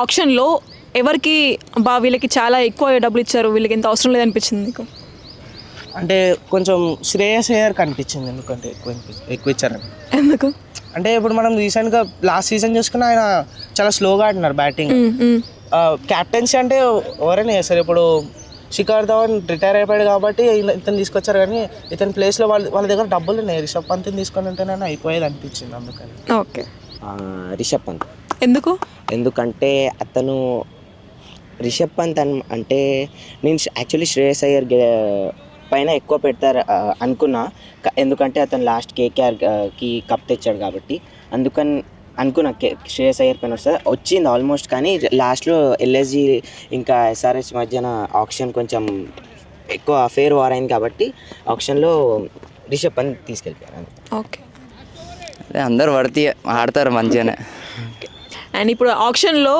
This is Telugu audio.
ఆప్షన్లో ఎవరికి వీళ్ళకి చాలా ఎక్కువ డబ్బులు ఇచ్చారు, వీళ్ళకి ఎంత అవసరం లేదనిపించింది మీకు? అంటే కొంచెం శ్రేయస్ అయ్యర్ కనిపించింది, ఎందుకంటే ఎక్కువ ఇచ్చారని. ఎందుకు? అంటే ఇప్పుడు మనం రీసెంట్గా లాస్ట్ సీజన్ చూసుకున్న ఆయన చాలా స్లోగా ఆడినారు బ్యాటింగ్. క్యాప్టెన్సీ అంటే ఎవరైనా చేస్తారు. ఇప్పుడు శిఖర్ ధవన్ రిటైర్ అయిపోయాడు కాబట్టి ఇతను తీసుకొచ్చారు, కానీ ఇతని ప్లేస్లో వాళ్ళ దగ్గర డబ్బులు ఉన్నాయి. రిషబ్ పంత్ని తీసుకొని ఉంటేనే అయిపోయేది అనిపించింది అందుకని. ఓకే. రిషబ్ పంత్. ఎందుకంటే అతను రిషబ్ పంత్ అంటే నేను యాక్చువల్లీ శ్రేయస్ అయ్యర్ పైన ఎక్కువ పెడతారు అనుకున్నా, ఎందుకంటే అతను లాస్ట్ కేకేఆర్కి కప్ తెచ్చాడు కాబట్టి. అందుకని అనుకున్నా శ్రేయస్ అయ్యర్ పైన వచ్చింది ఆల్మోస్ట్. కానీ లాస్ట్లో ఎల్ఎస్జి ఇంకా ఎస్ఆర్హెచ్ మధ్యన ఆప్షన్ కొంచెం ఎక్కువ ఫేర్ వార్ అయింది కాబట్టి ఆప్షన్లో రిషబ్ పంత్ తీసుకెళ్ళిపోయారు. ఓకే. అందరూ ఆడతారు మంచిగానే. అండ్ ఇప్పుడు ఆప్షన్లో